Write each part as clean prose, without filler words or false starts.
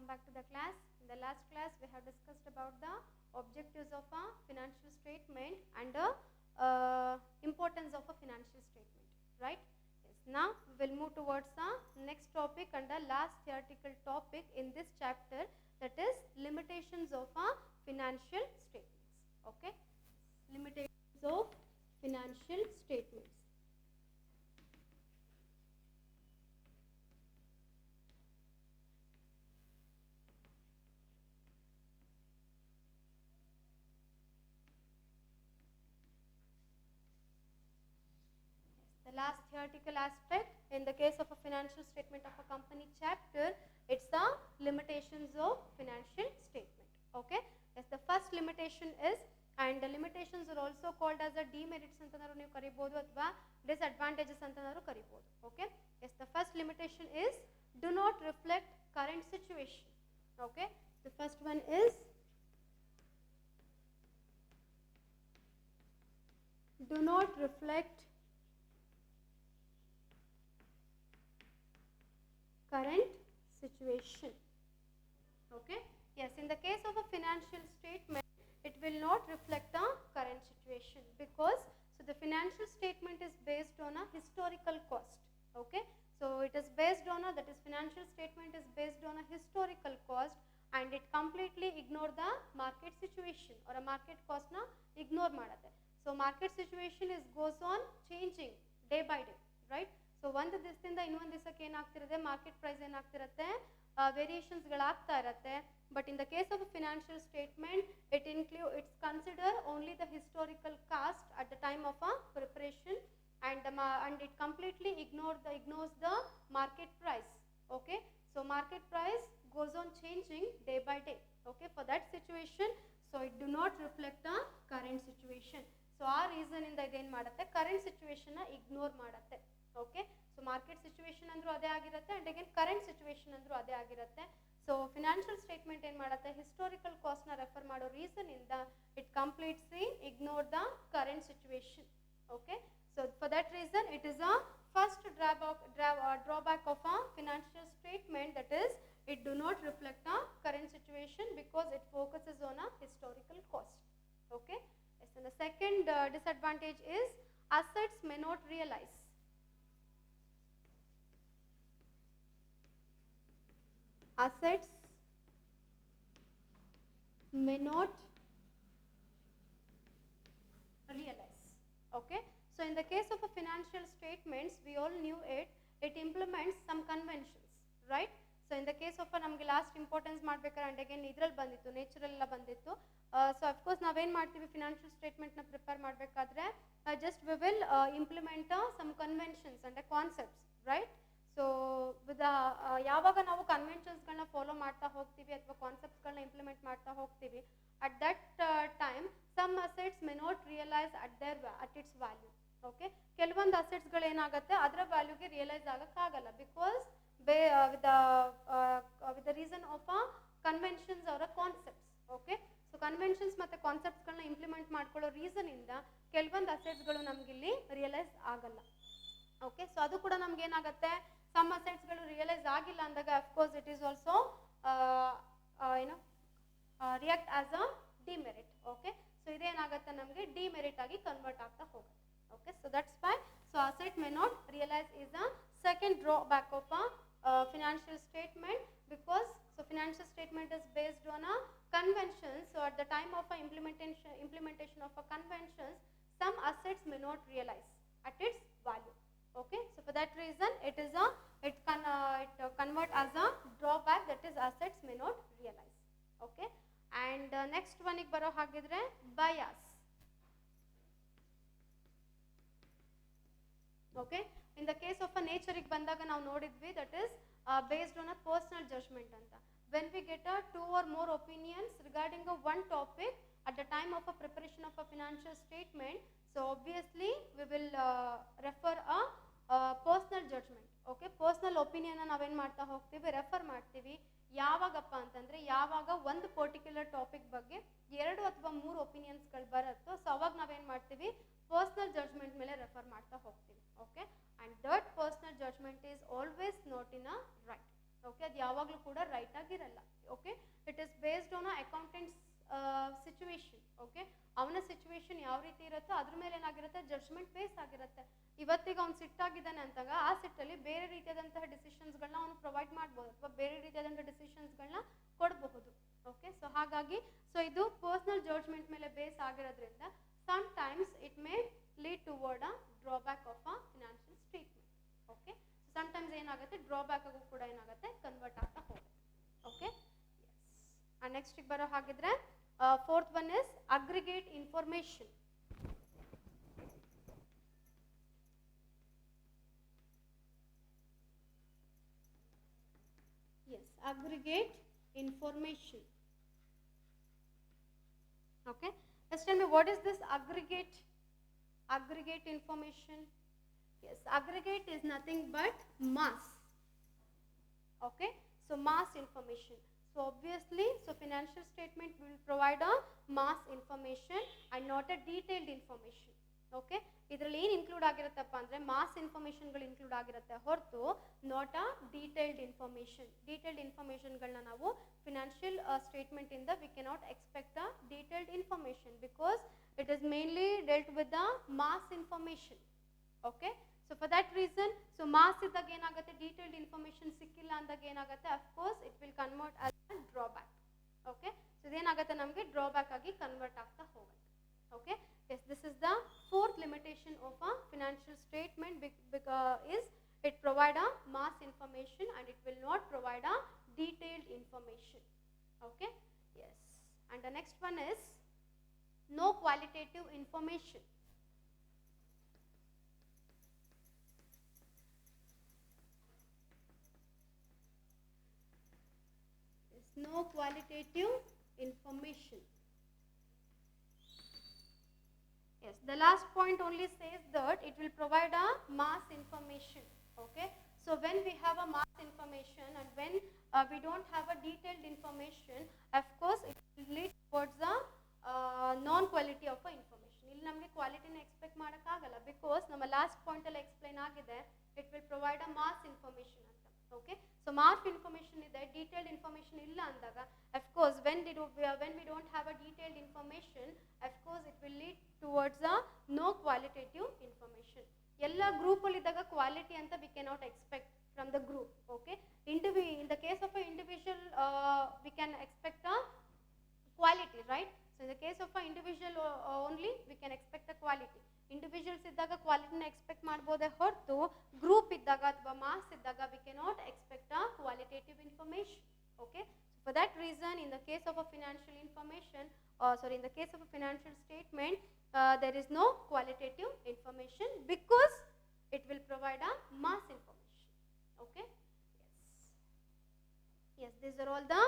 welcome back to the class. In the last class, we have discussed about the objectives of a financial statement and the importance of a financial statement, right? Yes. Now, we will move towards the next topic and the last theoretical topic in this chapter, that is limitations of a financial statements. Okay, limitations of financial statements. The last theoretical aspect in the case of a financial statement of a company chapter, it's the limitations of financial statement. Okay, yes, the first limitation is, and the limitations are also called as the demerits antanaru ನೀವು ಕರಿಬಹುದು ಅಥವಾ disadvantages antanaru ಕರಿಬಹುದು. Okay, yes, the first limitation is do not reflect current situation. Okay, the first one is do not reflect current situation. Okay, yes, in the case of a financial statement, it will not reflect the current situation because the financial statement is based on a historical cost. Okay, so it is based on a, that is financial statement is based on a historical cost and it completely ignore the market situation or a market cost na ignore ಮಾಡುತ್ತೆ. So market situation is goes on changing day by day, right? So ಒಂದು ದಿವಸದಿಂದ ಇನ್ನೊಂದು ದಿವಸಕ್ಕೆ ಏನಾಗ್ತಿರುತ್ತೆ, market price ಏನಾಗ್ತಿರುತ್ತೆ, ವೇರಿಯೇಷನ್ಸ್ಗಳಾಗ್ತಾ ಇರುತ್ತೆ. But in the case of financial statement it's consider only the historical cost at the time of a preparation and it completely ignores the market price. Okay, so market price goes on changing day by day. Okay, for that situation, so it do not reflect the current situation. So ಆ reason ಇಂದ ಇದೇನ್ ಮಾಡುತ್ತೆ, current situation ನ ignore ಮಾಡುತ್ತೆ. Okay, so market situation ಅಂದ್ರೂ ಅದೇ ಆಗಿರುತ್ತೆ and again current situation ಅಂದ್ರೂ ಅದೇ ಆಗಿರುತ್ತೆ. ಸೊ ಫಿನಾನ್ಷಿಯಲ್ ಸ್ಟೇಟ್ಮೆಂಟ್ ಏನ್ ಮಾಡುತ್ತೆ, ಹಿಸ್ಟಾರಿಕಲ್ ಕಾಸ್ಟ್ ನ ರೆಫರ್ ಮಾಡೋ ರೀಸನ್ ಇಂದ it completely ignore the current situation. Okay, so for that reason it is a first drawback of a financial statement, that is it do not reflect the current situation because it focuses on a historical cost. Okay, yes, and the second disadvantage is assets may not realize. Assets may not realize. Okay, so in the case of a financial statements, we all knew it implements some conventions, right? So in the case of ನಮಗೆ last importance ಮಾಡ್ಬೇಕಾದ್ರೆ and again ಇದ್ರಲ್ಲಿ ಬಂದಿತ್ತು, natural ಎಲ್ಲ ಬಂದಿತ್ತು. So of course ನಾವೇನು ಮಾಡ್ತೀವಿ, financial ಸ್ಟೇಟ್ಮೆಂಟ್ನ prepare ಮಾಡಬೇಕಾದ್ರೆ just we will implement some conventions and concepts, right? So with ಯಾವಾಗ ನಾವು ಕನ್ವೆನ್ಷನ್ಸ್ಗಳನ್ನ ಫಾಲೋ ಮಾಡ್ತಾ ಹೋಗ್ತೀವಿ ಅಥವಾ ಕಾನ್ಸೆಪ್ಟ್ಸ್ಗಳನ್ನ ಇಂಪ್ಲಿಮೆಂಟ್ ಮಾಡ್ತಾ ಹೋಗ್ತೀವಿ, at that time some assets may not realize at its value. Okay, ಕೆಲವೊಂದು ಅಸೆಟ್ಸ್ಗಳು ಏನಾಗುತ್ತೆ ಅದರ ವ್ಯಾಲ್ಯೂಗೆ ರಿಯಲೈಸ್ ಆಗೋಕ್ಕಾಗಲ್ಲ because with the reason of a conventions or a concepts. Okay, so conventions ಮತ್ತೆ ಕಾನ್ಸೆಪ್ಟ್ಸ್ಗಳನ್ನ ಇಂಪ್ಲಿಮೆಂಟ್ ಮಾಡ್ಕೊಳ್ಳೋ ರೀಸನ್ ಇಂದ ಕೆಲವೊಂದು ಅಸೆಟ್ಸ್ಗಳು ನಮಗಿಲ್ಲಿ ರಿಯಲೈಸ್ ಆಗಲ್ಲ. ಓಕೆ, ಸೊ ಅದು ಕೂಡ ನಮ್ಗೆ ಏನಾಗುತ್ತೆ, ಸಮ್ ಅಸೆಟ್ಸ್ಗಳು ರಿಯಲೈಸ್ ಆಗಿಲ್ಲ ಅಂದಾಗ of course it is also react as a demerit. Okay, so ಇದೇನಾಗುತ್ತೆ ನಮಗೆ ಡಿಮೆರಿಟ್ ಆಗಿ ಕನ್ವರ್ಟ್ ಆಗ್ತಾ ಹೋಗುತ್ತೆ. Okay, so that's why so asset may not realize is a second drawback of a financial statement because so financial statement is based on a convention. So at the time of a implementation of a conventions, some assets may not realize at its value. Okay, so for that reason it is a it convert as a drawback, that is assets may not realize. Okay, and next one ಗೆ ಬರೋ ಹಾಗಿದ್ರೆ bias. Okay, in the case of a nature ಗೆ ಬಂದಾಗ ನಾವು ನೋಡಿದ್ವಿ, that is based on a personal judgment ಅಂತ. When we get a two or more opinions regarding a one topic at the time of a preparation of a financial statement, so obviously we will refer a personal judgment. Okay, personal opinion ನಾವೇನ್ ಮಾಡ್ತಾ ಹೋಗ್ತೀವಿ, refer ಮಾಡ್ತೀವಿ. ಯಾವಾಗಪ್ಪ ಅಂತಂದ್ರೆ ಯಾವಾಗ ಒಂದು particular topic ಬಗ್ಗೆ 2 ಅಥವಾ 3 ಒಪಿನಿಯನ್ಸ್ಗಳು ಬರುತ್ತೋ, ಸೊ ಅವಾಗ ನಾವೇನ್ ಮಾಡ್ತೀವಿ, ಪರ್ಸನಲ್ ಜಡ್ಜ್ಮೆಂಟ್ ಮೇಲೆ ರೆಫರ್ ಮಾಡ್ತಾ ಹೋಗ್ತೀವಿ. Okay, and that personal judgement is always not in a right. Okay, ಅದು ಯಾವಾಗಲೂ ಕೂಡ ರೈಟ್ ಆಗಿರಲ್ಲ. Okay. It is based on a accountants situation. Okay, ಅವನ ಸಿಚುವೇಶನ್ ಯಾವ ರೀತಿ ಇರುತ್ತೋ ಅದ್ರ ಮೇಲೆ ಏನಾಗಿರುತ್ತೆ, ಜಡ್ಜ್ಮೆಂಟ್ ಬೇಸ್ ಆಗಿರುತ್ತೆ. ಇವತ್ತಿಗೆ ಅವ್ನು ಸಿಟ್ಟಾಗಿದ್ದಾನೆ ಅಂತಾಗ ಆ ಸಿಟ್ಟಲ್ಲಿ ಬೇರೆ ರೀತಿಯಾದಂತಹ ಡಿಸಿಷನ್ಸ್ಗಳನ್ನ ಅವನು ಪ್ರೊವೈಡ್ ಮಾಡ್ಬೋದು ಅಥವಾ ಬೇರೆ ರೀತಿಯಾದಂತಹ ಡಿಸಿಷನ್ಸ್ಗಳನ್ನ ಕೊಡಬಹುದು. ಓಕೆ, ಸೊ ಹಾಗಾಗಿ ಸೊ ಇದು ಪರ್ಸನಲ್ ಜಡ್ಜ್ಮೆಂಟ್ ಮೇಲೆ ಬೇಸ್ ಆಗಿರೋದ್ರಿಂದ sometimes it may lead toward a drawback of a financial statement. Okay, so sometimes ಏನಾಗುತ್ತೆ, ಡ್ರಾಬ್ಯಾಕ್ ಆಗು ಕೂಡ ಏನಾಗುತ್ತೆ, ಕನ್ವರ್ಟ್ ಆಗ್ತಾ ಹೋಗುತ್ತೆ. Okay, S. ಅಂಡ್ ನೆಕ್ಸ್ಟ್ ಬರೋ ಹಾಗಿದ್ರೆ fourth one is aggregate information. Yes, aggregate information. Okay, just tell me what is this aggregate information? Yes, aggregate is nothing but mass. Okay, so mass information. So obviously, so financial statement will provide a mass information and not a detailed information. Okay, ಇದರಲ್ಲಿ ಏನು include ಆಗಿರುತ್ತಪ್ಪ ಅಂದರೆ mass ಇನ್ಫಾರ್ಮೇಷನ್ಗಳು include ಆಗಿರುತ್ತೆ ಹೊರತು not a detailed information. Detailed ಇನ್ಫಾರ್ಮೇಷನ್ಗಳನ್ನ ನಾವು financial ಸ್ಟೇಟ್ಮೆಂಟಿಂದ we cannot expect a detailed information because it is mainly dealt with the mass information. Okay, so for that reason so mass ಇದ್ದಾಗ ಏನಾಗುತ್ತೆ, detailed information ಸಿಕ್ಕಿಲ್ಲ ಅಂದಾಗ ಏನಾಗುತ್ತೆ, of course it will convert as a drawback. Okay, so ಇದೇನಾಗುತ್ತೆ, ನಮಗೆ drawback ಆಗಿ convert ಆಗ್ತಾ ಹೋಗುತ್ತೆ. Okay, yes, this is the fourth limitation of a financial statement is it provide a mass information and it will not provide a detailed information. Okay, yes. And the next one is no qualitative information. Yes, no qualitative information. Yes, the last point only says that it will provide a mass information. Okay, so when we have a mass information and when we don't have a detailed information, of course it will lead towards the non-quality of information. ಇಲ್ಲಿ ನಮಗೆ ಕ್ವಾಲಿಟಿನ expect ಮಾಡೋಕ್ಕಾಗಲ್ಲ because ನಮ್ಮ last ಪಾಯಿಂಟಲ್ಲಿ explain ಆಗಿದೆ, it will provide a mass information ಅಂತ. Okay, so mass information ಇದೆ, detailed information ಇಲ್ಲ ಅಂದಾಗ of course when we don't have a detailed information, of course it will lead towards a no qualitative information. ಎಲ್ಲ ಗ್ರೂಪಲ್ಲಿ ಇದ್ದಾಗ quality ಅಂತ we cannot expect from the group. Okay, in the case of a individual we can expect a quality, right? So in the case of a individual only we can expect a quality. Individuals ಇದ್ದಾಗ ಕ್ವಾಲಿಟಿನ expect ಮಾಡ್ಬೋದೇ ಹೊರತು group ಇದ್ದಾಗ ಅಥವಾ mass ಇದ್ದಾಗ we cannot expect a qualitative information. Okay, so for that reason in the case of a financial information in the case of a financial statement there is no qualitative information because it will provide a mass information. Okay, yes, these are all the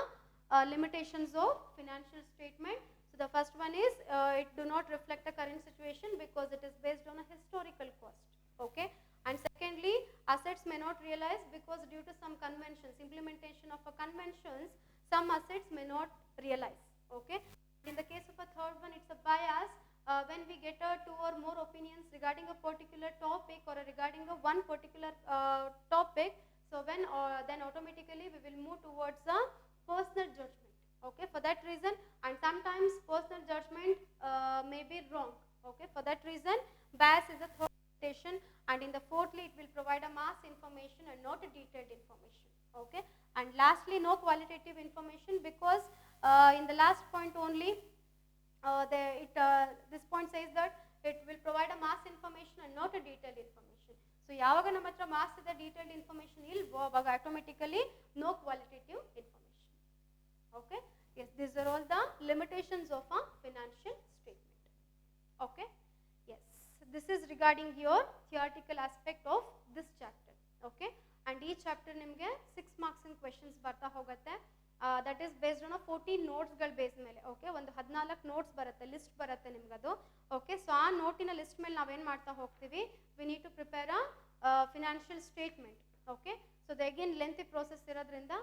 limitations of financial statement. So the first one is it do not reflect the current situation because it is based on a historical cost. Okay, and secondly assets may not realize because due to some conventions, implementation of a conventions, some assets may not realize. Okay, in the case of a third one it's a bias when we get two or more opinions regarding a particular topic or regarding a one particular topic, so when then automatically we will move towards a personal judgment. Okay, for that reason, and sometimes personal judgment may be wrong. Okay, for that reason bias is a third limitation, and in the fourthly it will provide a mass information and not a detailed information. Okay, and lastly no qualitative information because in the last point only this point says that it will provide a mass information and not a detailed information. So ಯಾವಾಗ ನಮ್ಮ ಹತ್ರ mass ಇದೆ, detailed information ಇಲ್ವೋ ಅವಾಗ automatically no qualitative information. Okay, yes, these are all the limitations of a financial statement. Okay, yes, this is regarding your theoretical aspect of this chapter. Okay, and each chapter ನಿಮಗೆ 6 marks in questions ಬರ್ತಾ ಹೋಗುತ್ತೆ. that is based on a 14 ನೋಟ್ಸ್ಗಳ base ಮೇಲೆ. Okay, ಒಂದು 14 notes ಬರುತ್ತೆ, list ಬರುತ್ತೆ ನಿಮ್ಗದು. Okay, so ಆ ನೋಟಿನ list ಮೇಲೆ ನಾವೇನು ಮಾಡ್ತಾ ಹೋಗ್ತೀವಿ, we need to prepare a financial statement. Okay, so ಅದು ಅಗೇನ್ ಲೆಂತಿ ಪ್ರೋಸೆಸ್ ಇರೋದ್ರಿಂದ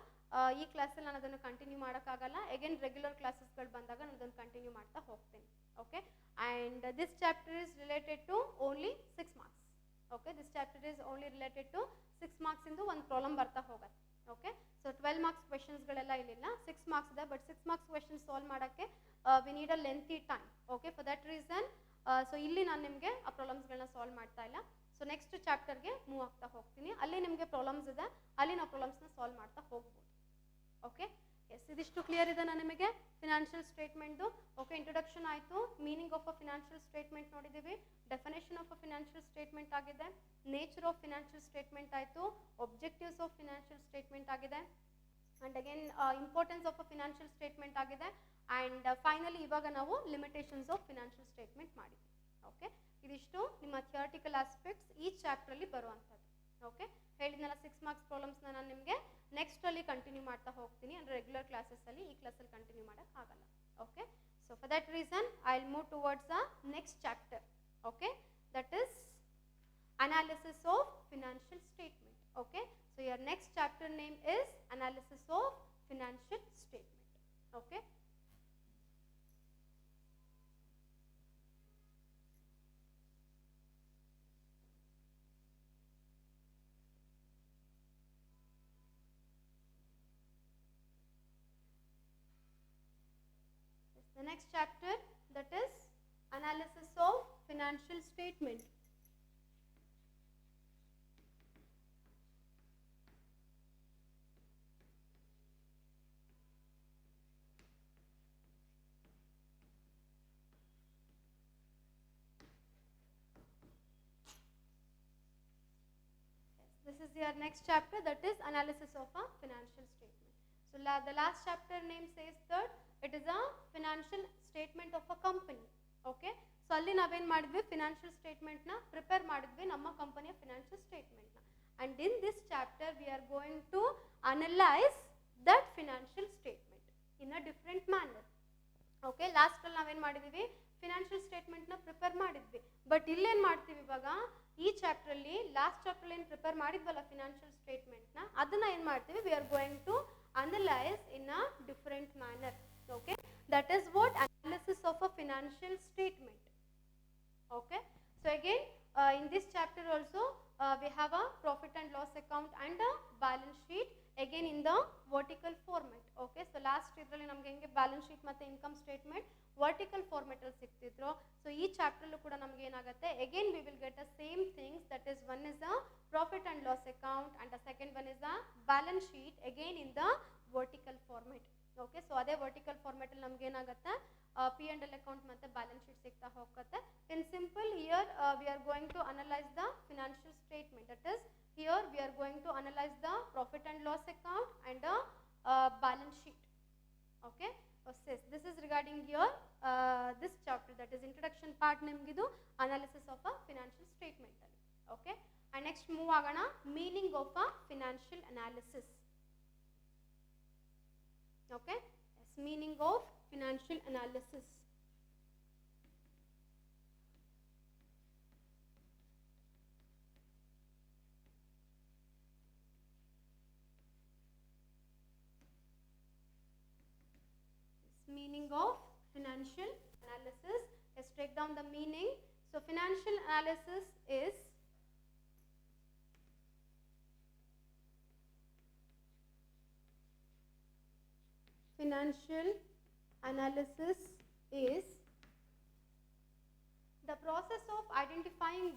ಈ ಕ್ಲಾಸಲ್ಲಿ ನಾನು ಅದನ್ನು ಕಂಟಿನ್ಯೂ ಮಾಡೋಕ್ಕಾಗಲ್ಲ. ಅಗೇನ್ ರೆಗ್ಯುಲರ್ ಕ್ಲಾಸಸ್ಗಳು ಬಂದಾಗ ನಾನು ಅದನ್ನು ಕಂಟಿನ್ಯೂ ಮಾಡ್ತಾ ಹೋಗ್ತೀನಿ. Okay, and this chapter is related to only 6 marks. Okay, this chapter is only related to 6 marks ಇಂದು ಒಂದು ಪ್ರಾಬ್ಲಮ್ ಬರ್ತಾ ಹೋಗುತ್ತೆ. ಓಕೆ, ಸೊ 12 12 ಮಾರ್ಕ್ಸ್ ಕ್ವೆಶನ್ಸ್ಗಳೆಲ್ಲ ಇಲ್ಲಿಲ್ಲ, 6 ಮಾರ್ಕ್ಸ್ ಇದೆ. ಬಟ್ 6 ಮಾರ್ಕ್ಸ್ ಕ್ವೆಶನ್ ಸಾಲ್ವ್ ಮಾಡೋಕ್ಕೆ V need a lengthy time. Okay, for that reason so ಇಲ್ಲಿ ನಾನು ನಿಮಗೆ ಆ ಪ್ರಾಬ್ಲಮ್ಸ್ಗಳನ್ನ ಸಾಲ್ವ್ ಮಾಡ್ತಾ ಇಲ್ಲ. ಸೊ ನೆಕ್ಸ್ಟ್ ಚಾಪ್ಟರ್ಗೆ ಮೂವ್ ಆಗ್ತಾ ಹೋಗ್ತೀನಿ. ಅಲ್ಲಿ ನಿಮಗೆ ಪ್ರಾಬ್ಲಮ್ಸ್ ಇದೆ, ಅಲ್ಲಿ ನಾವು ಪ್ರಾಬ್ಲಮ್ಸ್ನ ಸಾಲ್ವ್ ಮಾಡ್ತಾ ಹೋಗ್ಬೋದು. ಓಕೆ, ಎಸ್, ಇದಿಷ್ಟು ಕ್ಲಿಯರ್ ಇದೆ ನಿಮಗೆ ಫಿನಾನ್ಷಿಯಲ್ ಸ್ಟೇಟ್ಮೆಂಟ್ದು. ಓಕೆ, ಇಂಟ್ರೊಡಕ್ಷನ್ ಆಯಿತು, meaning of a financial statement ನೋಡಿದ್ದೀವಿ, definition of a financial statement ಆಗಿದೆ, ನೇಚರ್ ಆಫ್ ಫಿನಾನ್ಷಿಯಲ್ ಸ್ಟೇಟ್ಮೆಂಟ್ ಆಯಿತು, ಒಬ್ಜೆಕ್ಟಿವ್ಸ್ ಆಫ್ ಫಿನಾನ್ಷಿಯಲ್ ಸ್ಟೇಟ್ಮೆಂಟ್ ಆಗಿದೆ, and again importance of a financial statement ಆಗಿದೆ, ಆ್ಯಂಡ್ ಫೈನಲಿ ಇವಾಗ ನಾವು ಲಿಮಿಟೇಷನ್ಸ್ ಆಫ್ ಫಿನಾನ್ಷಿಯಲ್ ಸ್ಟೇಟ್ಮೆಂಟ್ ಮಾಡಿದ್ವಿ. Okay, ಇದಿಷ್ಟು ನಿಮ್ಮ ಥಿಯರಿಟಿಕಲ್ ಆಸ್ಪೆಕ್ಟ್ಸ್ ಈ ಚಾಪ್ಟ್ರಲ್ಲಿ ಬರುವಂಥದ್ದು. ಓಕೆ, ಹೇಳಿದ್ನಲ್ಲ 6 ಮಾರ್ಕ್ಸ್ ಪ್ರಾಬ್ಲಮ್ಸ್ನ ನಾನು ನಿಮಗೆ ನೆಕ್ಸ್ಟಲ್ಲಿ ಕಂಟಿನ್ಯೂ ಮಾಡ್ತಾ ಹೋಗ್ತೀನಿ. ಅಂದರೆ ರೆಗ್ಯುಲರ್ ಕ್ಲಾಸಸ್ಸಲ್ಲಿ ಈ ಕ್ಲಾಸಲ್ಲಿ ಕಂಟಿನ್ಯೂ ಮಾಡೋಕ್ಕಾಗಲ್ಲ. Okay, so for that reason I will move towards the next chapter. Okay, that is analysis of financial statement. Okay, so your next chapter name is analysis of financial statement. Okay, the next chapter, that is analysis of financial statement. This is your next chapter, that is analysis of a financial statement. So the last chapter name says that it is a financial statement of a company. Okay, so ಅಲ್ಲಿ ನಾವೇನು ಮಾಡಿದ್ವಿ, financial ಸ್ಟೇಟ್ಮೆಂಟ್ನ prepare ಮಾಡಿದ್ವಿ, ನಮ್ಮ ಕಂಪನಿಯ financial ಸ್ಟೇಟ್ಮೆಂಟ್ನ. And in this chapter we are going to analyse that financial statement in a different manner. Okay, ಲಾಸ್ಟಲ್ಲಿ ನಾವೇನು ಮಾಡಿದ್ವಿ, ಫಿನಾನ್ಷಿಯಲ್ ಸ್ಟೇಟ್ಮೆಂಟ್ನ ಪ್ರಿಪೇರ್ ಮಾಡಿದ್ವಿ. ಬಟ್ ಇಲ್ಲೇನು ಮಾಡ್ತೀವಿ ಇವಾಗ, ಈ ಚಾಪ್ಟ್ರಲ್ಲಿ ಲಾಸ್ಟ್ ಚಾಪ್ಟ್ರಲ್ಲಿ ಏನು ಪ್ರಿಪೇರ್ ಮಾಡಿದ್ವಲ್ಲ ಫಿನಾನ್ಷಿಯಲ್ ಸ್ಟೇಟ್ಮೆಂಟ್ನ, ಅದನ್ನು ಏನು ಮಾಡ್ತೀವಿ, we are going to analyse in a different manner. Okay, that is what analysis of a financial statement. Okay, so again in this chapter also we have a profit and loss account and a balance sheet, again in the vertical format. Okay, so last idರಲ್ಲಿ ನಮಗೆ ಹೆಂಗೆ balance sheet ಮತ್ತು income statement vertical ಫಾರ್ಮೆಟಲ್ಲಿ ಸಿಗ್ತಿದ್ರು. So ಈ ಚಾಪ್ಟರ್ಲ್ಲೂ ಕೂಡ ನಮಗೆ ಏನಾಗುತ್ತೆ, again we will get the same things, that is one is a profit and loss account and the second one is a balance sheet, again in the vertical format. Okay, so ಅದೇ vertical ಫಾರ್ಮೆಟಲ್ಲಿ ನಮ್ಗೆ ಏನಾಗುತ್ತೆ, P and L account ಮತ್ತು balance sheet ಸಿಗ್ತಾ ಹೋಗುತ್ತೆ. In simple here we are going to analyse the financial statement, that is here we are going to analyse the profit and loss account and the balance sheet. Okay, this is regarding here this chapter, that is introduction part ನಿಮಗಿದು analysis of a financial ಸ್ಟೇಟ್ಮೆಂಟಲ್ಲಿ. Okay, and next move ಆಗೋಣ, meaning of a financial analysis. Okay, yes, meaning of financial analysis. Yes, meaning of financial analysis. Let's take down the meaning. So financial analysis is financial analysis is the process of identifying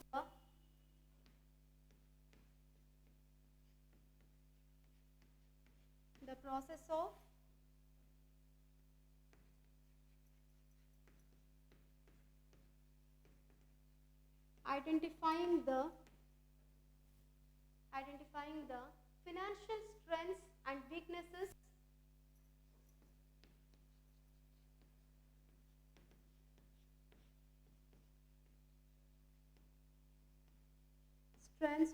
the process of identifying the financial strengths and weaknesses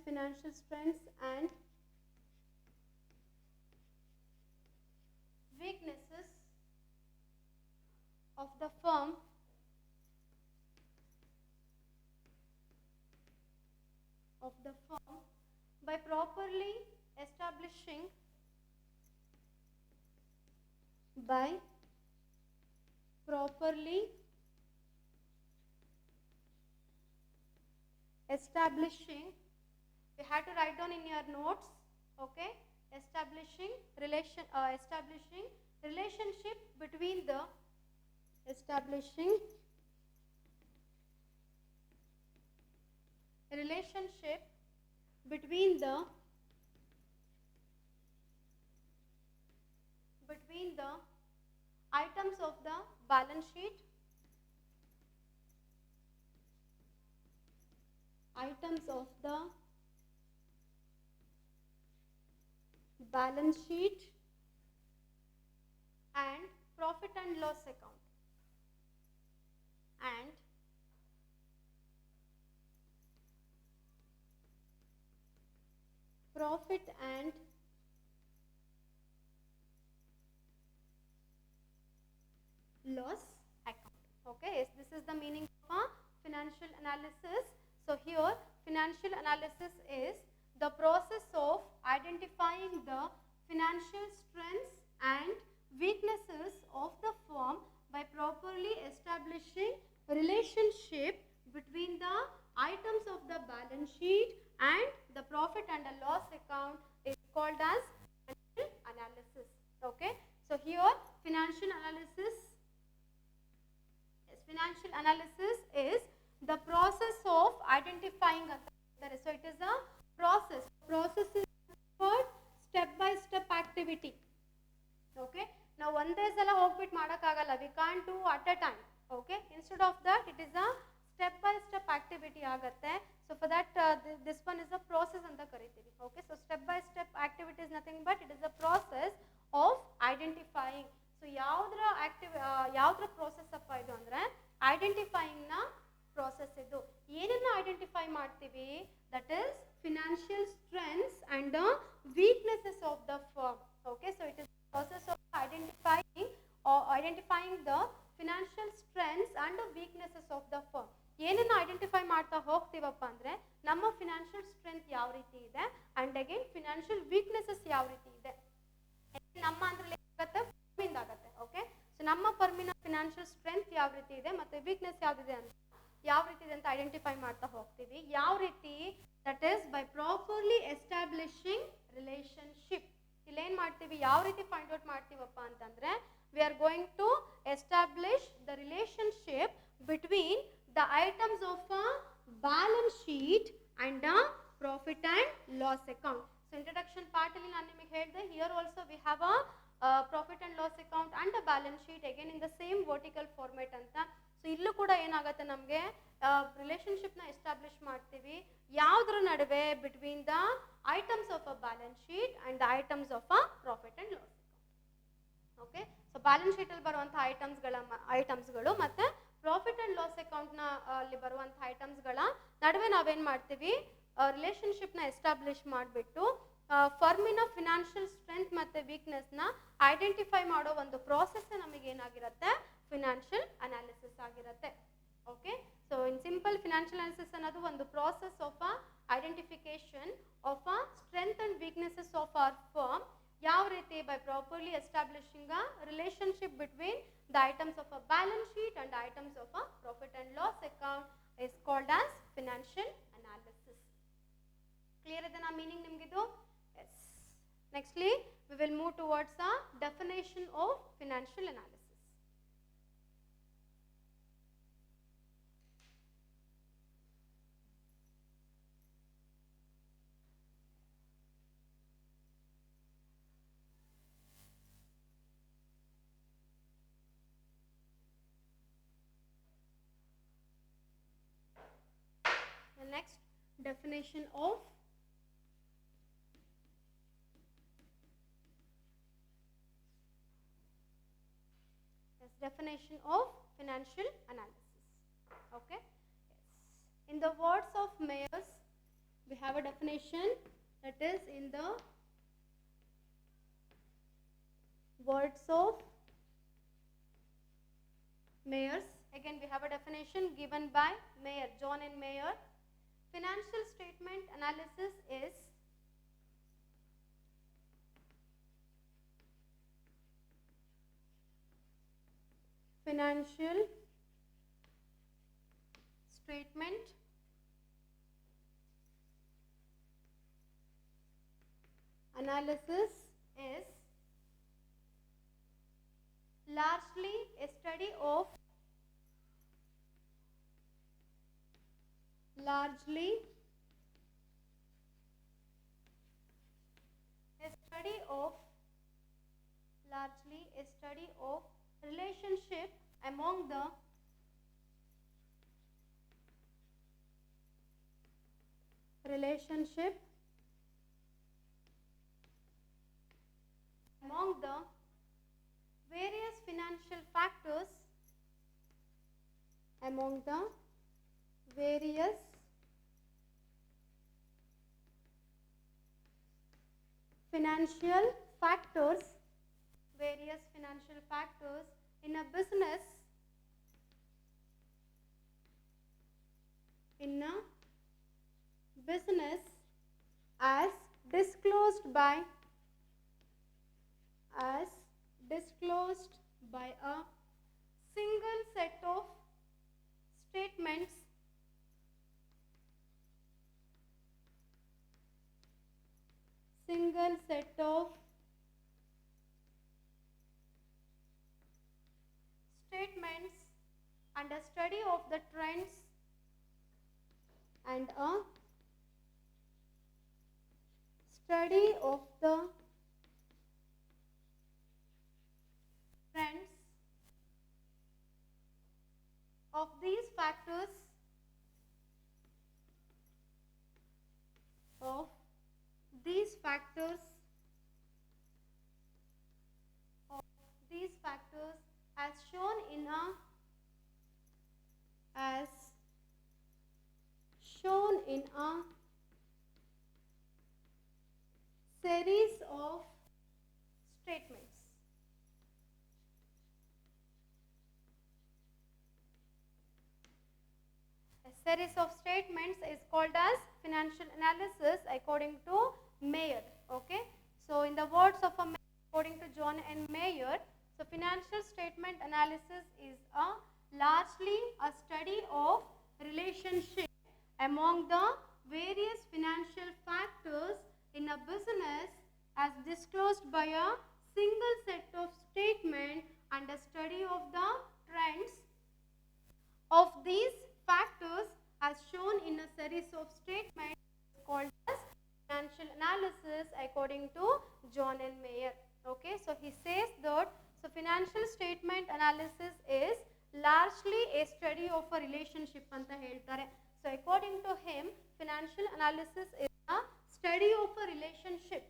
financial strengths and weaknesses of the firm by properly establishing you have to write down in your notes. Okay, establishing relationship between the items of the balance sheet, and profit and loss account, loss account. Okay, yes, this is the meaning of a financial analysis. So here financial analysis is the process of identifying the financial strengths and weaknesses of the firm by properly establishing relationship between the items of the balance sheet and the profit and the loss account is called as financial analysis. Okay, so here financial analysis is the process of identifying so it is a process is for step by step activity. Okay, now ಒಂದೇ ಸಲ ಹೋಗ್ಬಿಟ್ಟು ಮಾಡೋಕ್ಕಾಗಲ್ಲ, we can't do at a time. Okay, instead of that it is a step by step activity ಆಗುತ್ತೆ. So for that this one is a process ಅಂತ ಕರಿತೀವಿ. Okay, so step by step activity is nothing but it is a process of identifying. So ಯಾವ್ದ್ರ process ಅಪ್ಪ ಇದು ಅಂದ್ರೆ identifying ನ process ಇದು. ಏನನ್ನ ಐಡೆಂಟಿಫೈ ಮಾಡ್ತೀವಿ? That is financial strengths and the weaknesses of the firm. Okay, so it is the process of identifying the financial strengths and the weaknesses of the firm. ಏನನ್ನ identify ಮಾಡ್ತಾ ಹೋಗ್ತೀವಪ್ಪ ಅಂದ್ರೆ ನಮ್ಮ financial strength ಯಾವ ರೀತಿ ಇದೆ and again financial weaknesses ಯಾವ ರೀತಿ ಇದೆ. ನಮ್ಮ ಅಂದ್ರೆ ಫರ್ಮಿಂದ ಆಗುತ್ತೆ. ಓಕೆ, ಸೊ ನಮ್ಮ ಫರ್ಮಿನ ಫಿನಾನ್ಷಿಯಲ್ ಸ್ಟ್ರೆಂತ್ ಯಾವ ರೀತಿ ಇದೆ ಮತ್ತೆ ವೀಕ್ನೆಸ್ ಯಾವ್ದಿದೆ ಅಂತ ಐಡೆಂಟಿಫೈ ಮಾಡ್ತಾ ಹೋಗ್ತೀವಿ. ಯಾವ ರೀತಿ? That is by properly establishing relationship. ಇಲ್ಲೇನ್ ಮಾಡ್ತೀವಿ, ಯಾವ ರೀತಿ ಫೈಂಡ್ ಔಟ್ ಮಾಡ್ತೀವಪ್ಪ ಅಂತಂದ್ರೆ we are going to establish the relationship between the items of a balance sheet and the profit and loss account. So introduction part alli ನಾನು ನಿಮಗೆ ಹೇಳಿದೆ, here also we have a profit and loss account and a balance sheet again in the same vertical format ಅಂತ. So ಇಲ್ಲೂ ಕೂಡ ಏನಾಗುತ್ತೆ, ನಮಗೆ relationship ನ establish ಮಾಡ್ತೀವಿ ಯಾವುದ್ರ ನಡುವೆ, between the items of a balance sheet and the items of a profit and loss account. Okay, so balance sheet ಅಲ್ಲಿ ಬರುವಂತಹ ಐಟಮ್ಸ್ಗಳು ಮತ್ತೆ ಪ್ರಾಫಿಟ್ ಅಂಡ್ ಲಾಸ್ ಅಕೌಂಟ್ ನ ಅಲ್ಲಿ ಬರುವಂತಹ ಐಟಮ್ಸ್ಗಳ ನಡುವೆ ನಾವೇನ್ ಮಾಡ್ತೀವಿ, ರಿಲೇಶನ್ಶಿಪ್ ನ ಎಸ್ಟಾಬ್ಲಿಷ್ ಮಾಡಿಬಿಟ್ಟು ಫರ್ಮಿನ ಫಿನಾನ್ಷಿಯಲ್ ಸ್ಟ್ರೆಂತ್ ಮತ್ತೆ ವೀಕ್ನೆಸ್ ನ ಐಡೆಂಟಿಫೈ ಮಾಡೋ ಒಂದು ಪ್ರಾಸೆಸ್ ನಮಗೆ ಏನಾಗಿರುತ್ತೆ, ಫಿನಾನ್ಷಿಯಲ್ ಅನಾಲಿಸಿಸ್ ಆಗಿರುತ್ತೆ. Okay, so in simple financial analysis ಅನ್ನೋದು ಒಂದು process of a identification of a strength and weaknesses of our firm. ಯಾವ ರೀತಿ? By properly establishing a relationship between the items of a balance sheet and items of a profit and loss account is called as financial analysis. Clear ಇದೆನಾ meaning ನಿಮಗಿದು? S. ನೆಕ್ಸ್ಟ್ಲಿ we will move towards the definition of financial analysis. The next definition of financial analysis. Okay, yes. In the words of Mayers, we have a definition, that is in the words of Mayers. Again we have a definition given by Mayer, John and Mayer. Financial statement analysis is financial statement analysis is largely a study of relationship among the various financial factors in a business as disclosed by a single set of statements and a study of the trends of these factors as shown in a series of statements. A series of statements is called as financial analysis according to Mayer. Okay, so in the words of a man, according to John N. Mayer, so financial statement analysis is largely a study of relationship among the various financial factors in a business as disclosed by a single set of statements and a study of the trends of these factors as shown in a series of statements called as financial analysis according to John N. Mayer. Okay, so he says that so financial statement analysis is largely a study of a relationship anta heltare. So according to him, financial analysis is a study of a relationship.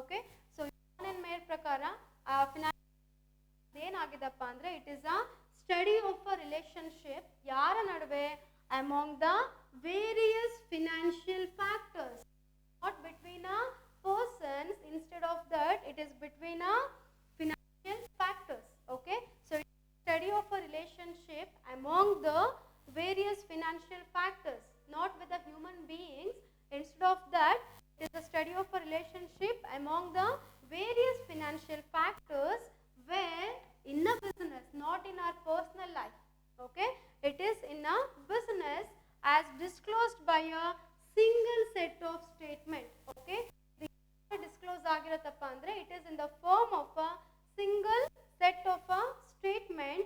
Okay, so John N. Mayer prakara financial ಏನಾಗಿದಪ್ಪ ಅಂದ್ರೆ it is a study of a relationship ಯಾರ ನಡುವೆ among the various financial factors, not between a persons. Instead of that, it is between a financial factors. Okay, so it is a study of a relationship among the various financial factors, not with the human beings. Instead of that, it is a study of a relationship among the various financial factors where in a business, not in our personal life. Okay, it is in a business as disclosed by a single set of statement. Okay, disclose ಆಗಿರತ್ತಪ್ಪ ಅಂದ್ರೆ it is in the form of a single set of a statement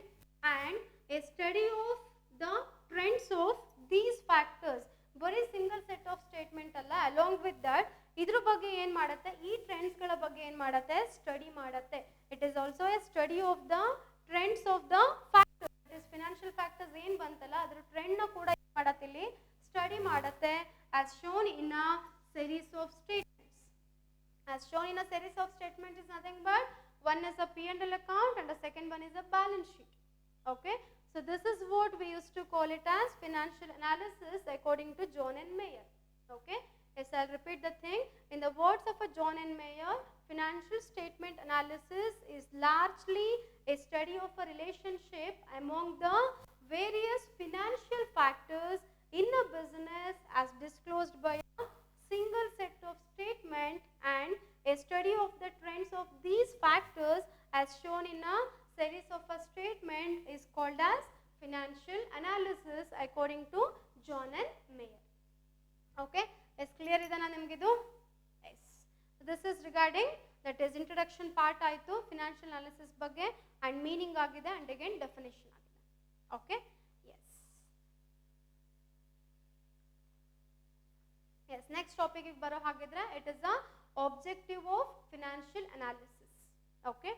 and a study of the trends of these factors. ಬರೀ single set of statement ಅಲ್ಲ, along with that ಇದ್ರ ಬಗ್ಗೆ ಏನು ಮಾಡುತ್ತೆ, ಈ ಟ್ರೆಂಡ್ಸ್ಗಳ ಬಗ್ಗೆ ಏನು ಮಾಡುತ್ತೆ, ಸ್ಟಡಿ ಮಾಡುತ್ತೆ. It is also A study of the trends of the factors. It is financial factors ಏನು ಬಂತಲ್ಲ ಅದ್ರ ಟ್ರೆಂಡ್ನ ಕೂಡ ಏನು ಮಾಡುತ್ತೆ, ಇಲ್ಲಿ ಸ್ಟಡಿ ಮಾಡುತ್ತೆ. As shown in a series of statements. As shown in a series of statements is nothing but one is a P&L account and the second one is a balance sheet. Okay, so this is what we used to call it as financial analysis according to John N. Mayer. Okay, yes, I'll repeat the thing. In the words of a John N. Mayer, financial statement analysis is largely a study of a relationship among the various financial factors in a business as disclosed by a single set of statement and a study of the trends of these factors as shown in a series of a statement is called as financial analysis according to John N. Mayer. Okay, is clear idana nimgidu? Yes. this is regarding that is introduction part ಆಯಿತು financial analysis ಬಗ್ಗೆ and meaning ಆಗಿದೆ and again definition ಆಗಿದೆ. Okay, yes. Yes, next topic ಗೆ ಬರೋ ಹಾಗಿದ್ರೆ it is the objective of financial analysis. Okay.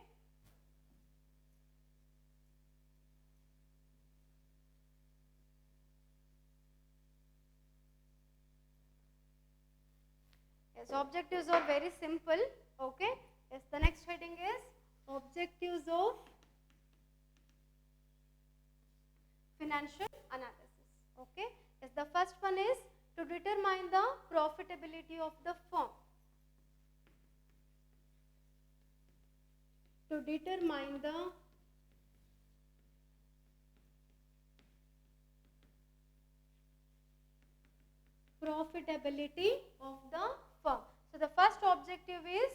Yes, objectives are very simple. Okay. Yes, the next heading is objectives of financial analysis. Okay. Yes, the first one is to determine the profitability of the firm. To determine the profitability of the firm. So the first objective is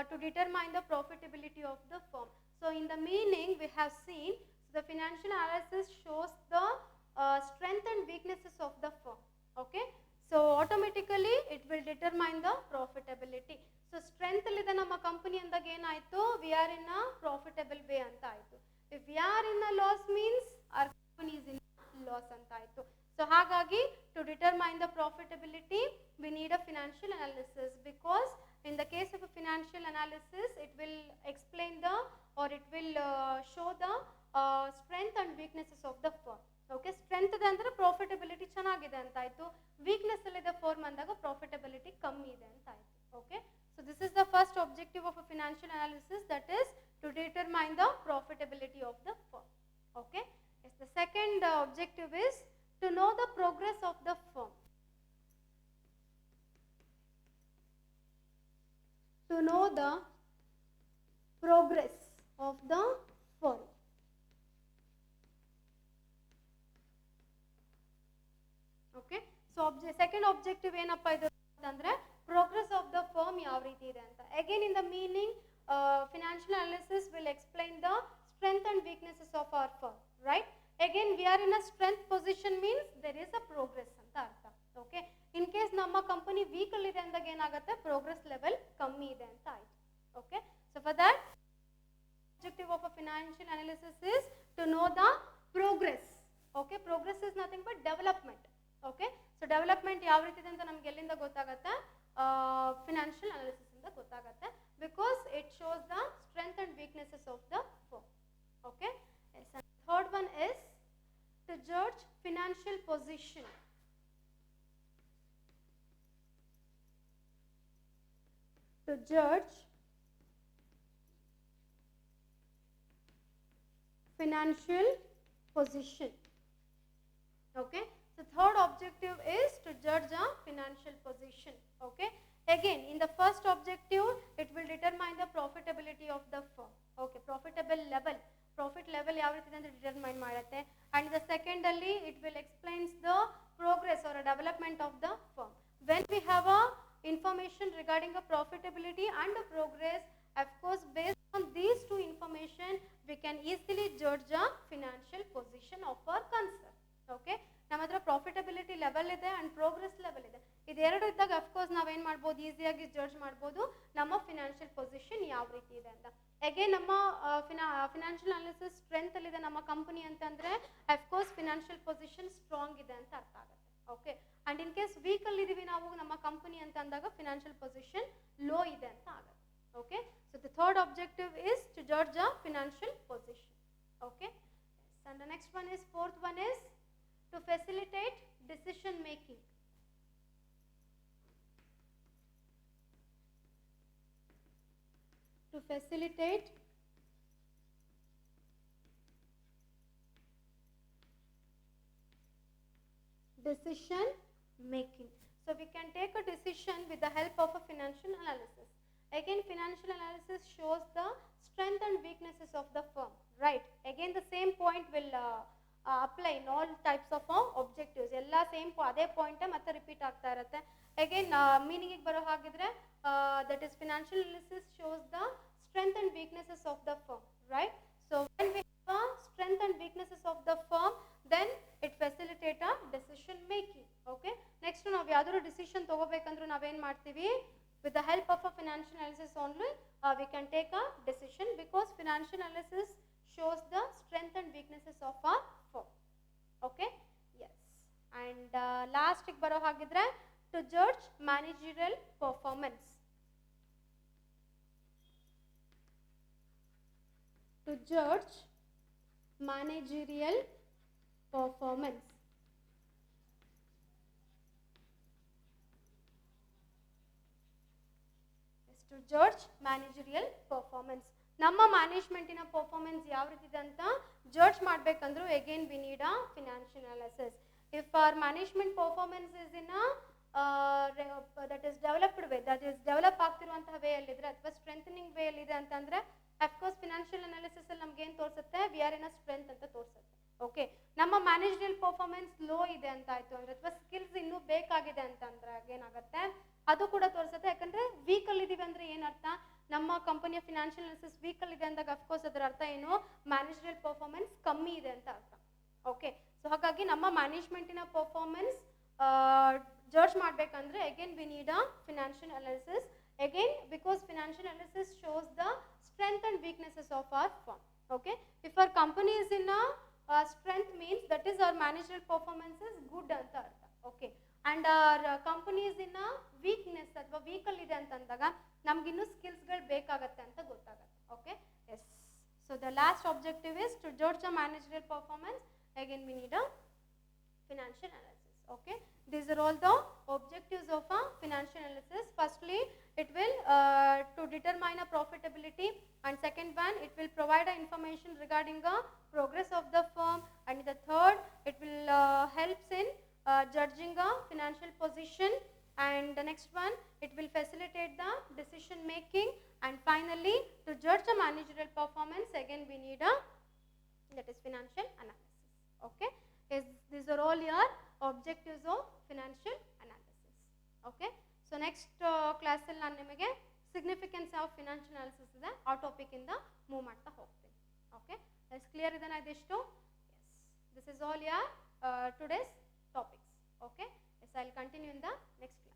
to determine the profitability of the firm. So in the meaning we have seen, so the financial analysis shows the strength and weaknesses of the firm. Okay, so automatically it will determine the profitability. So strength allide nama company andag enayitu, we are in a profitable way anta aitu. If we are in a loss means our company is in loss anta aitu. So hagagi to determine the profitability we need a financial analysis, because in the case of a financial analysis it will explain the or it will show the strength and weaknesses of the firm. Okay, strength ಅಂದ್ರೆ profitability ಚೆನ್ನಾಗಿದೆ ಅಂತ ಆಯ್ತು, weakness allide firm ಅಂದಾಗ profitability ಕಮ್ಮಿ ಇದೆ ಅಂತ ಆಯ್ತು. Okay, so this is the first objective of a financial analysis, that is to determine the profitability of the firm. Okay, yes, the second objective is to know the progress of the firm. To know the progress of the firm. Okay, so second objective ಏನಪ್ಪ ಇದು ಅಂತಂದ್ರೆ progress of the firm ಯಾವ ರೀತಿ ಇದೆ ಅಂತ. Again in the meaning financial analysis will explain the strength and weaknesses of our firm, right? Again we are in a strength position means there is a progress anta artha. Okay, in case nama company weak allide anದಾಗ ಏನಾಗುತ್ತೆ, progress level ಕಮ್ಮಿ ಇದೆ ಅಂತ ಆಯ್ತು. Okay, so for that objective of a financial analysis is to know the progress. Okay, progress is nothing but development. Okay, so development ಯಾವ ರೀತಿ ಇದೆ ಅಂತ ನಮಗೆ ಎಲ್ಲಿಂದ ಗೊತ್ತಾಗುತ್ತೆ, financial analysis ಇಂದ ಗೊತ್ತಾಗುತ್ತೆ, because it shows the strength and weaknesses of the firm. Okay, yes, and third one is to judge financial position. To judge financial position. Okay, so third objective is to judge a financial position. Okay, again in the first objective it will determine the profitability of the firm. Okay, profitable level, profit level ಯಾವ ರೀತಿ ಅಂತ determine ಮಾಡುತ್ತೆ, and the second ಅಲ್ಲಿ it will explains the progress or a development of the firm. When we have a information regarding a profitability and a progress, of course based on these two information we can easily judge a financial position of our concern. Okay, ನಮ್ಮ ಹತ್ರ profitability level ಇದೆ and progress level ಇದೆ, ಇದೆರಡು ಇದ್ದಾಗ of course ನಾವೇನು ಮಾಡ್ಬೋದು, ಈಸಿಯಾಗಿ judge ಮಾಡ್ಬೋದು ನಮ್ಮ ಫಿನಾನ್ಷಿಯಲ್ ಪೊಸಿಷನ್ ಯಾವ ರೀತಿ ಇದೆ ಅಂತ. ಅಗೇನ್ ನಮ್ಮ ಫಿನಾನ್ಷಿಯಲ್ ಅನಾಲಿಸಿಸ್ ಸ್ಟ್ರೆಂತ್ ಅಲ್ಲಿದೆ ನಮ್ಮ ಕಂಪನಿ ಅಂತಂದರೆ ಅಫ್ಕೋರ್ಸ್ ಫಿನಾನ್ಷಿಯಲ್ ಪೊಸಿಷನ್ ಸ್ಟ್ರಾಂಗ್ ಇದೆ ಅಂತ ಅರ್ಥ ಆಗುತ್ತೆ. ಓಕೆ, ಅಂಡ್ ಇನ್ ಕೇಸ್ ವೀಕಲ್ಲಿ ಇದೀವಿ ನಾವು ನಮ್ಮ ಕಂಪನಿ ಅಂತ ಅಂದಾಗ ಫಿನಾನ್ಷಿಯಲ್ ಪೊಸಿಷನ್ ಲೋ ಇದೆ ಅಂತ ಆಗುತ್ತೆ. Okay, so the third objective is to judge a financial position. Okay, and the next one is fourth one is to facilitate decision making. To facilitate decision making. So we can take a decision with the help of a financial analysis. Again, financial analysis shows the strength and weaknesses of the firm, right? Again, the same point will apply in all types of objectives. Ella same ಅದೇ point ಮತ್ತೆ repeat ಆಗ್ತಾ ಇರುತ್ತೆ. Again meaning ಗೆ ಬರೋ ಹಾಗಿದ್ರೆ that is financial analysis shows the strength and weaknesses of the firm, right? So when we have strength and weaknesses of the firm, then it facilitate a decision making. Okay, next ನಾವು ಯಾವ್ದಾದ್ರು decision ತಗೋಬೇಕಂದ್ರೂ ನಾವೇನ್ ಮಾಡ್ತೀವಿ, with the help of a financial analysis only we can take a decision, because financial analysis shows the strength and weaknesses of our firm. Okay, yes. And last ಗೆ ಬರೋ ಹಾಗಿದ್ರೆ to judge managerial performance. To judge managerial performance. Yes, to judge managerial performance. ನಮ್ಮ ಮ್ಯಾನೇಜ್ಮೆಂಟಿನ performance ಯಾವ ರೀತಿ ಇದೆ ಅಂತ judge ಮಾಡಬೇಕಂದ್ರೂ again we need a financial analysis. If our management performance is in that is developed way, that is develop ಆಗ್ತಿರುವಂತಹ way ಅಲ್ಲಿದ್ರೆ ಅಥವಾ strengthening way ಅಲ್ಲಿದೆ ಅಂತಂದ್ರೆ ಅಫ್ಕೋರ್ಸ್ ಫಿನಾನ್ಷಿಯಲ್ ಅನಾಲಿಸಿಸ್ ಅಲ್ಲಿ ನಮ್ಗೆ ಏನು ತೋರಿಸುತ್ತೆ, we are in a strength ಅಂತ ತೋರಿಸುತ್ತೆ. ಓಕೆ, ನಮ್ಮ ಮ್ಯಾನೇಜರಿಯಲ್ ಪರ್ಫಾರ್ಮೆನ್ಸ್ ಲೋ ಇದೆ ಅಂತ ಆಯ್ತು ಅಂದ್ರೆ ಅಥವಾ ಸ್ಕಿಲ್ಸ್ ಇನ್ನೂ ಬೇಕಾಗಿದೆ ಅಂತ ಅಂದ್ರೆ ಏನಾಗುತ್ತೆ ಅದು ಕೂಡ ತೋರಿಸುತ್ತೆ. ಯಾಕಂದ್ರೆ ವೀಕ್ ಅಲ್ಲಿ ಇದೀವಿ ಅಂದ್ರೆ ಏನರ್ಥ, ನಮ್ಮ ಕಂಪನಿಯ ಫಿನಾನ್ಷಿಯಲ್ ಅನಾಲಿಸಿಸ್ ವೀಕ್ ಅಲ್ಲಿ ಇದೆ ಅಂದಾಗ ಅಫ್ಕೋರ್ಸ್ ಅದರ ಅರ್ಥ ಏನು, ಮ್ಯಾನೇಜರಿಯಲ್ ಪರ್ಫಾರ್ಮೆನ್ಸ್ ಕಮ್ಮಿ ಇದೆ ಅಂತ ಅರ್ಥ. ಓಕೆ, ಸೊ ಹಾಗಾಗಿ ನಮ್ಮ ಮ್ಯಾನೇಜ್ಮೆಂಟಿನ ಪರ್ಫಾರ್ಮೆನ್ಸ್ ಜಡ್ಜ್ ಮಾಡಬೇಕಂದ್ರೆ again we need a financial analysis again, because financial analysis shows the strength and weaknesses of our firm. Okay, if our company is in a strength means that is our managerial performance is good anta artha. Okay, and our company is in a weakness athwa weak alli ide anta andaga namge innu skills gal bekagatte anta gottagutte. Okay, yes, so the last objective is to judge the managerial performance. Again we need a financial analysis. Okay, these are all the objectives of a financial analysis. Firstly, it will to determine a profitability, and second one, it will provide a information regarding the progress of the firm, and the third, it will helps in judging a financial position, and the next one, it will facilitate the decision making, and finally, to judge the managerial performance, again we need a, that is financial analysis. Okay, is these are all your objectives of financial analysis. Okay, so next class ಅಲ್ಲಿ ನಾನು ನಿಮಗೆ significance of financial analysis ಇದೆ ಆ topic ಇಂದ move ಮಾಡ್ತಾ ಹೋಗ್ತೀನಿ. Okay, S clear ಇದೆನಾ ಇದಿಷ್ಟು? Yes, this is all your today's topics. Okay, yes I will continue in the next class.